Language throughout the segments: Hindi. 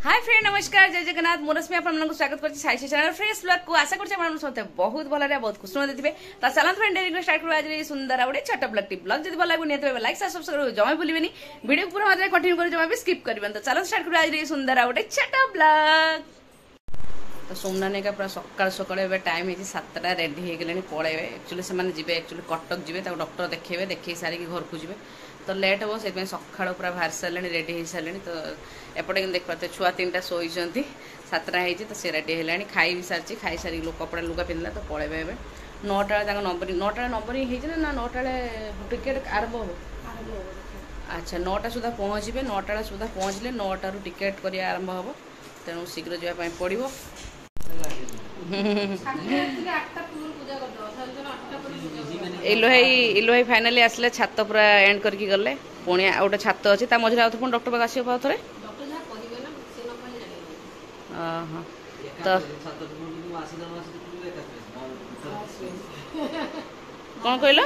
हाय फ्रेंड नमस्कार जय जगन्नाथ मुरश्मी आपको स्वागत कर साइश चैनल फ्रेश ब्लॉग को आशा करते बहुत भल बहुत खुशी देते तो चलते फ्रेंड डेरी स्टार्ट कर आज सुंदर गोटे छोट ब्लॉग ब्लॉग जब भल लगे निहत लाइक सब्सक्राइब जमा भूलें वीडियो पूरा मात्रा कंटिन्यू कर जमा भी स्किप करें तो चलो स्टार्ट कर आज सुंदर गोटे छोट ब्लॉग तो सोमनानी का पूरा सकाल सकाल टाइम है 7टा रेडी हो गले पलैबे एक्चुअली से जी एक्चुअली कटक जी डॉक्टर देखेबे देखे सारिक घर को जी तो लेट हम से सका पूरा बाहर सारे रेडी हो सारे तो एपटे देख पाते छुआ 3टा शोई 7टा होती तो सी रेडी है खाई भी सारी खाई सारी कपड़ा लुगा पिंधला तो पलैबे ए 9टा नंबर 9टा नंबर ना 9टा टिकेट आरंभ हो अच्छा 9टा सुधा पहुँचे 9टा सुधा पहुँचले 9टा टिकेट कर आरंभ हम तेणु शीघ्र जावाई पड़ो इलो भाई फाइनाली आसले छात पूरा एंड करके गले पुणी गोटे छात अच्छी मझे आउ पुणी डॉक्टर पाक आस थे तो कौन कहल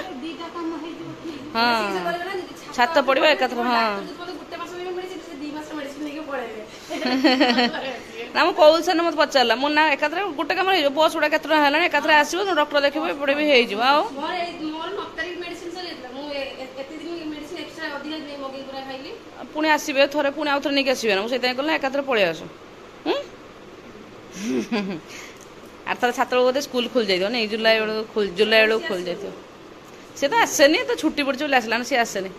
हाँ छात पड़ो एक हाँ ना कौल से मत पचारा मुझे ना एकाथरे गोटे कम बस गुड़ा केत एकाथरे आसो डॉक्टर देखो एपटे भी हो पुणी आसबे थे पुणी आउ थे नहीं आसबे ना मुझे कहना एकाथरे पलि आस आर थर छात्र बोधे स्कूल खुल जाइए नहीं जुलाई बेलू खुल जाइए सी तो आसेनी तो छुट्टी पड़ी आसला सी आसेनी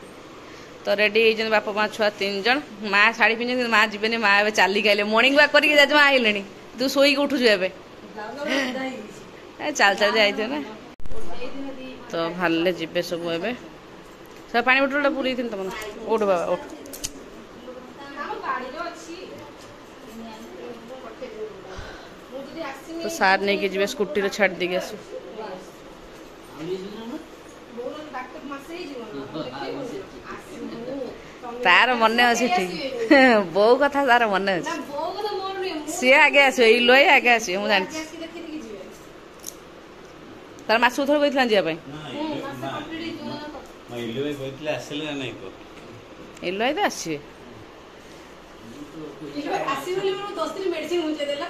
तो रेडी हो बापा माँ छुआ 3 जन माँ शाढ़ी पिंधे माँ जीवन माँ ए चली गए मर्णिंग वाक करके माँ आइले तू शोक उठुचु ए चल चल जाइए ना तो भले जीवे सब ए सब पानी बोतल पूरी थी तुम उठ बाबा उठ तो सार नहीं कि जी स्कूटी छाड़ देगी आस तार मन अच्छे ठीक बो कथा तार मन अच्छे सी आगे आस इलो आगे आस मुझे जानी तार मास थोड़ा कहते जावाई इलो तो आसवे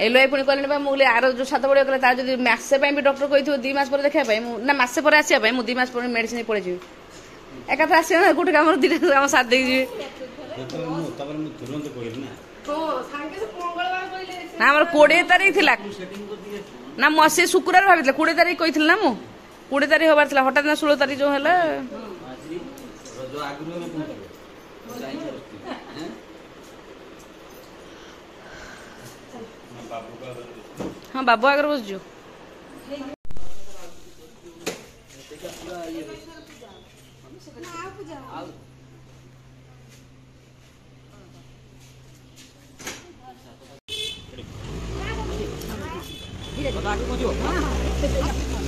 एलो पुणी कहले मुझे आर जो छात पड़े कहले तार जो मसे भी डॉक्टर कही 2 मास पर देखा ना मसे पर आसपा 2 मास पर मेडिसिन पड़े जी एकाथ आस गोटे कम 2टा कम साथ देगी ना आम 20 तारीख थी ना मसे शुक्रवार भाई 20 तारीख कही ना मु 20 तारीख हबार हठात ना 16 तारीख जो है हाँ बाबू आगे बस जो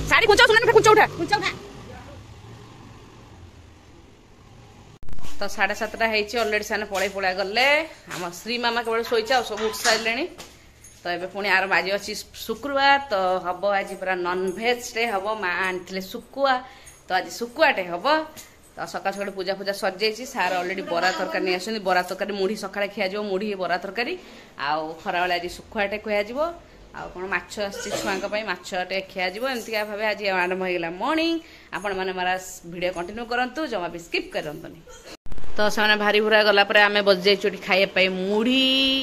साड़ी कुंचा सुना कुंचा उठा तो 7:30 है अलरेडी से पड़े पड़ा गले आम श्री मामा केवल शोचा सब उठ सारे तो ये पुणी आर आज अच्छी शुक्रवार तो हम आज पूरा नॉनभेज टे हम माँ आनी शुकुआ तो आज शुकुआटे हम तो सका सका पूजा पूजा सजाई सार अलरेडी बरा तरकारी नहीं आस बरा तरकारी मुढ़ी सका खिया मुढ़ी बरा तरकारी आउ खरा बेले आज शुकुआटे कहु कौन माछ आछुआ माछटे खियाजी एमती भाव आज आरंभ होगा मर्णिंग आपण मैंने मारा भिडियो कंटिन्यू करूँ जमा भी स्किप करतुनि तो से भारी भूरा गला आम बस जाइए खाइए मुढ़ी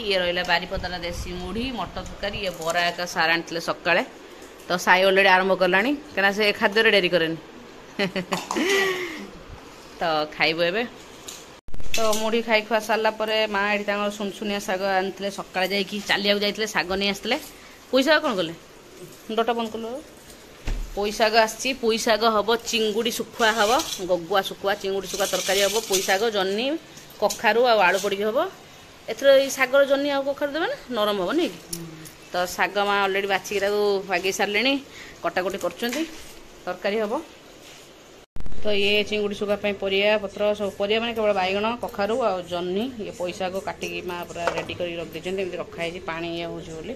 ये रहा बारीपदार देसी मुढ़ी मटर तरकारी ये बरा एक सार आनी सका तो साई अलरेडी आरंभ कला कहीं से खाद्य डेरी कैनि तो खाइबु एबे तो मुढ़ी खाई खुआ सारापर माँ ये सुनसुनिया शाग आनी सका चलिया जाते शाग नहीं आसते पुई शाग कौन कले डटा बंद कल पुई शाग आसी पुई शाग हम चिंगुड़ी शुखुआ हम गगुआ शुखुआ चिंगुड़ी शुखुआ तरकारी हम पुई शाग जन्नी कखारू आलू पड़ी हम एथर शागर जन्नी आ कखारू देवे ना नरम हम नहीं तो शाग माँ अलरेडी बाछिक बागे सारे कटाकटी कर हम तो ये चिंगुड़ी शुखा परिया पत्र सब परिया मैंने केवल बैगण कखारू आ जन्नी ये पैसा को काटिकी माँ पूरा रेडी कर रख देते रखाई पानी ये होली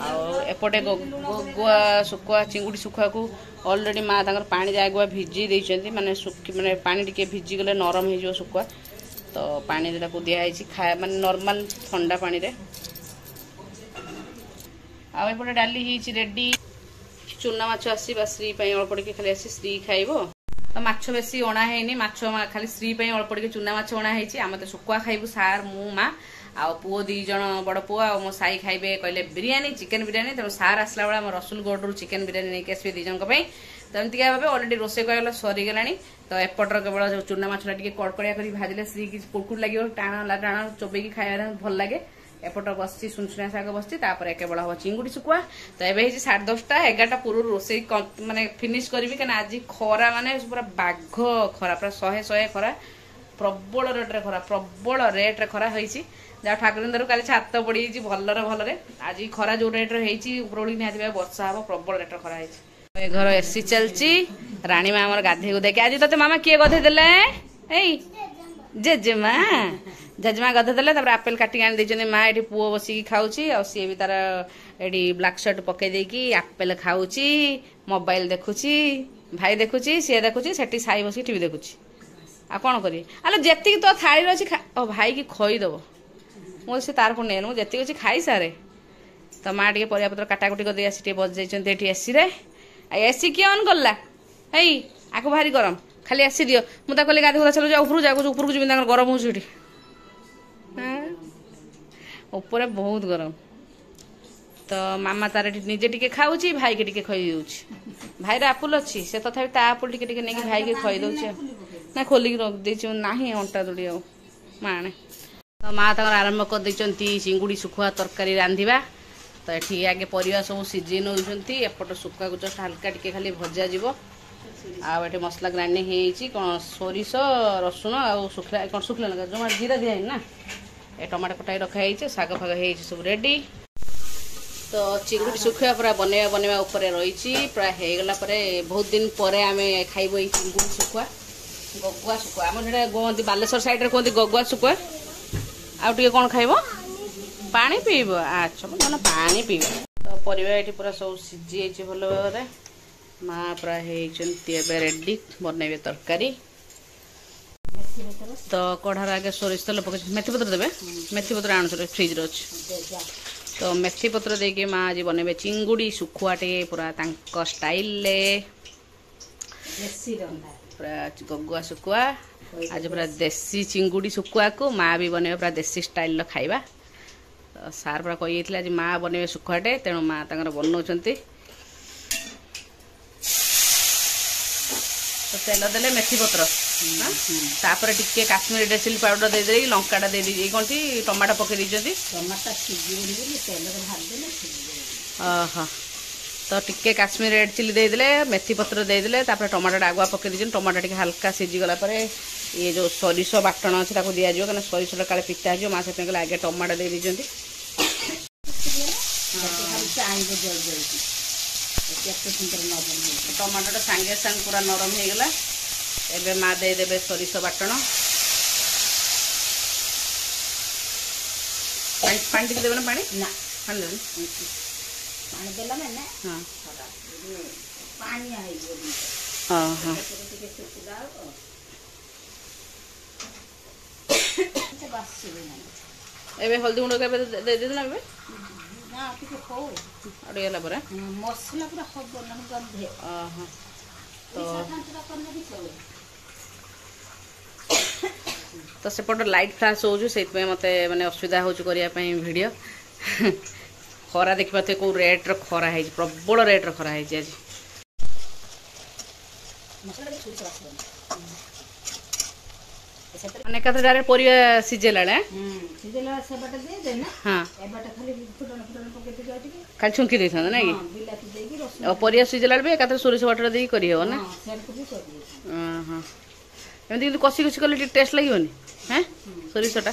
आएपटे गगुआ शुखुआ चिंगुड़ी शुखुआ को अलरेडी माँ पानी आगुआ भिजी देती माने माने पानी टिके भिजी गले नरम हो शुखुआ तो पानी को दिखाई खा माने नॉर्मल ठंडा पानी रे आपटे डाली रेडी चूना माछ आसवा श्री अल्प टे खाली आसी श्री खाइब तो माछ बेसी अणा है माछ खाली श्री अल्प टे चूना माछ अणा है आम तो शुखुआ खाइबू सार मु माँ आ पुओ 2 जण बड़ पुओ आ मो साई खाइबे कहले बिरियानी चिकेन बिरियानी तेणु सार आसला बेला आम रसुलगढ़ चिकेन बिरियानी नहीं आसबे 2 जन तो एमती भाव अलरेडी रोसे कहला सरीगला तो एपटर केवल चूना माछटा टे कड़कड़िया कर भाजिले श्री कि कुरकुर लगे टाण टाण चोबेकी खाइबा भल लगे एपट बस सुनसुनिया शाग बस केवल हम चिंगुड़ी शुखुआ तो ये 10:30 11टा पूर्व रोसे माने फिनिश करी क्या आज खरा माने पूरा बाघ खरा पूरा 100 खरा प्रबल रेट्रे खरा प्रबल रेट्रे खरा होती जहाँ ठाकुर काली छात पड़ी भलरे भलरे आज खरा जो रेट्रे उपरओली निहती वर्षा हम प्रबल रेट्रे खरा है घर एसी चलची राणी माँ आम गाधे गुधे आज ते मामा किए गधे देले जेजेमा जेजेमा गधे देले आपेल काटिक आनी माँ ये पुओ बसिकी खाऊची आ सी भी तार ये ब्लाक शर्ट पकई देकी आपेल खाऊची मोबाइल देखुची भाई देखुची सी देखुची से साई बस टीवी देखुची आ कौन करी आलो जी तो थाली अच्छी भाई की खईदेव मुझे तार को नहीं मुझे अच्छी खाई सारे तो माँ टे परियापत्र काटाकुटी कर आसी बस जाइए एसी रे एसी किए ऑन कला हई आको भारी गरम खाली एसी दियो मुझे कहली गाधे चलो जा ऊपर जाऊँ ऊपर जी गरम हो ऊपर बहुत गरम तो मामा तार निजे टिके खाऊची भाई के टिके खई दउची भाई रे आपुल अच्छी से तथापि ता आपुल टिके टिके नहीं भाई के खई दउची ना खोलिक रख देची नाही अंटा जोड़ी आ माने तो माँ तक आरंभ कर देचंती चिंगुड़ी शुखुआ तरकारी रांधिबा तो ये आगे परिवा सब सीझे नौकरी एपट शुखुआ को जस्ट हल्का टिके खाली भजा जीव आटे मसला ग्राइंडिंग होती कौन सोरिष रसुण आ शुखला कौन शुखला लगा जो जीरा दिया ना ये टमाटो कटाई रखाई शाग फाग हो सब रेडी तो चिंगुड़ी शुखुआ पूरा बनवा उपर रही प्राय होगला बहुत दिन पर आम खाइब ये चिंगुड़ी शुखुआ गगुआ शुखुआ आम जो कहते बालेश्वर साइड में कहते गगुआ शुखुआ आउ टे कौन खाइब पानी पीब अच्छा मैंने पानी पीब तो परिवा ये पूरा सब सीझी भल भाव माँ प्राय रेडी बनइबे तरकारी तो कढ़ार आगे सोरिष तेल पक मेथी पत्र देवे मेथी पत्र आनु फ्रिज अच्छे तो मेथी पत्र देके माँ आज बनइबे चिंगुड़ी शुखुआटे पूरा स्टाइल पूरा गगुआ शुखुआ आज पूरा देसी चिंगुड़ी शुखुआ को माँ भी बनइबे पूरा देसी स्टाइल खाइबा तो सार पूरा कही आज माँ बनइबे शुखुआटे तेणु माँ तंगर बनाउछंती तो तेल देले मेथी पत्र तापर टिके काश्मीरी रेड चिली पाउडर दे दे लंकाटा दे दी कौन टमाटो पकई दीजिए तो टिके काश्मीरी रेड चिली दे देले मेथी पत्र दे देले तापर टमाटो आगुआ पकई दीजिए टमाटो टिके हल्का सीझीगला ये जो सोरिष बाटण अच्छे ताको दिया जाए कहना सोरिषटा काले पिता हो माँ से आगे टमाटो दे दीजिए टमाटोटा सांगे सांग पूरा नरम हो गला एबे माँ दे देबे सोरिष बाटण पानी टिके देबे ना पानी ना पानी देबे पानी देला मैंने हां पानी आई गयो हां हां एबे हल्दी गुंड के दे दे ना एबे ना टिके खो अरे याला परे मसला पूरा हब न गंधे हां तो सेपट लाइट फ्लाश हो मत मैंने असुविधा हो वीडियो खरा देखा तो कौ रेट्र खरा है प्रबल रेट्र खरा है आज डायरेक्ट परिवा सीझेला खाली छुंकी दे था ना कि परिवा सीझेला एकाथरे सोरिष बाटण दे करहब ना एमती कषि कषि कले टेस्ट लगे हाँ सोरिषटा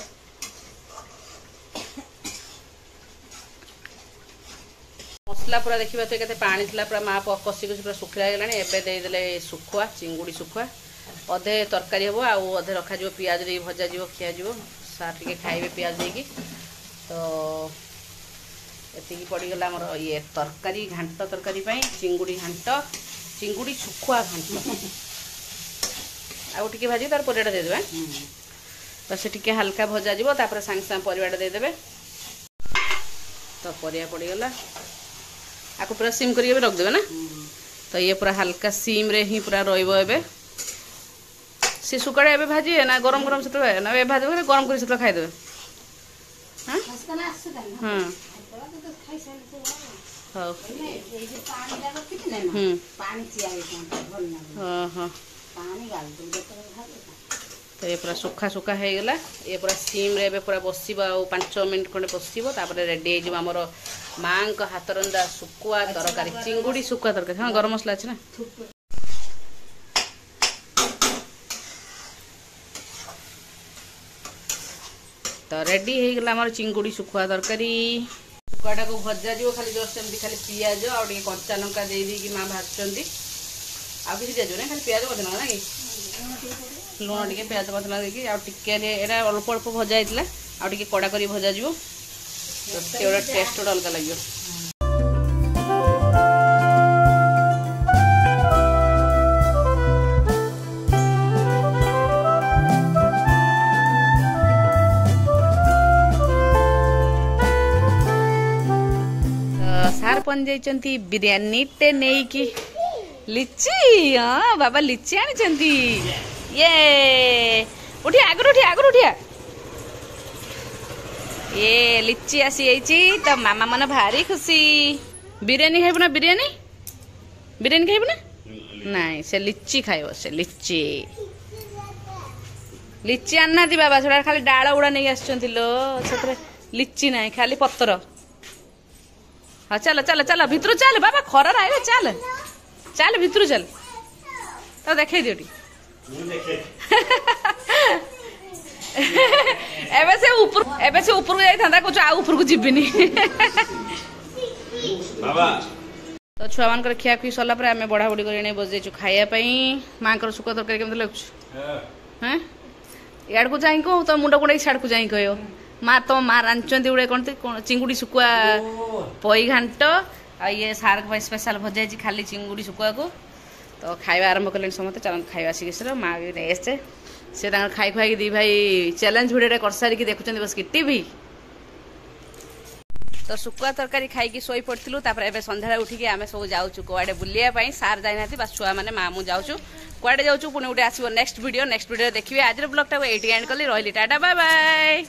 मसला पूरा देखा तो केते पानी थी पूरा माँ कषि कषि पूरा सुखला गलानी एबे देदेले शुखुआ चिंगुड़ी शुखुआ अधे तरकारी हम आउ अधे रखा पियाज दे भजा जीव खिया जीव सार टिके खाइबे पियाज देकी तो एतिकी पड़गला आमर ये तरकारी घांट तरकारी चिंगुड़ी घांट चिंगुड़ी शुखुआ घांट आउ टिके भाजी तार परिवाटा देदेबे तो से टिके हल्का भजा जीव तापर सांगे सांगे परिवाटा देदेबे तो परिया पड़गला आपको पूरा सिम करके रखदेवे ना। तो ये पूरा हल्का सिम रे ही पूरा रहिबो। एबे से सुकाड़े एबे भाजी है ना गरम गरम से ना ए भाजी गरम कर से खाई देबे। हां हां हां हां तो ये पूरा सुखा सुखा हो गला। ये पूरा सिम रे पूरा बसिबो आ 5 मिनट खंडे बसिबो। तापर रेडी हो हमर मां को हाथ रंदा सुकुआ तरकारी चिंगुड़ी सुकुआ तरकारी। हाँ गरम मसला अच्छे ना। तो रेडी हो गला हमर चिंगुड़ी सुकुआ तरकारी। सुकुआटा को भजा जीव खाली जस्ट एमती खाली पियाज आ कंचा लंका दे दी कि मां भाजचंदी आ किसी दिया ना खाली पियाज मसला ना कि लुण टे प्याज मसला देकी आटा अल्प अल्प भजा होता आ कड़ा कर भजा जीव तो टेस्ट गोटे अलग लगे। सार पन जाइछंती बिरयानी टे नहीं कि लिची। हाँ बाबा लिची आनी ये उठिया आगुर उठिया ये लिची आसी तो मामा मन भारी खुशी। बिरयानी खाइब ना बिरयानी बिरयानी खाइब ना नहीं से लिची खाइब से लिची लिची आना दी बाबा छोड़ा खाली डाल उड़ा नहीं आसचंती लो से लिची नहीं खाली पत्तर। हाँ चल चल चल भितर चल बाबा खरा आए चल चल भितर चल तो देखे दियो एबे से ऊपर जाई थांदा कुछ आ ऊपर को जिबिनी बाबा। तो छुआ मान खिया खुई सरला पर आमे बड़ा बड़ी कर बजाइछु खाइया पई। मां कर सुका तरकारी केमते लागछ हैं याड को जाई को तो मुंडा कोडे छाड़ को जाई कयो मां तो मां रांचंदी उडे कोनते चिंगुड़ी सुकुआ पई घांट आ ये सार को स्पेशल भजाई खाली चिंगुड़ी सुकुआ को। तो खाଇବା आरंभ कले समस्त चलन खाଇବା शिखेसर माँ भी नहीं से खाई खुआई दी भाई चैलेंज भिडियो कर सारी देखुं बस कि टीवी। तो सुकुआ तरकारी खाई शोई पड़ू एवं संध्या उठिकी आम सब जाऊँ कड़े बुलाया सार जाना बस छुआ मैंने माँ मुझे जाऊँ कड़े जाऊँ पुणी गोटे आसो नेक्स्ट वीडियो देखिए। आज ब्लॉग टाइम एंड कली रही टाटा बाय बाय।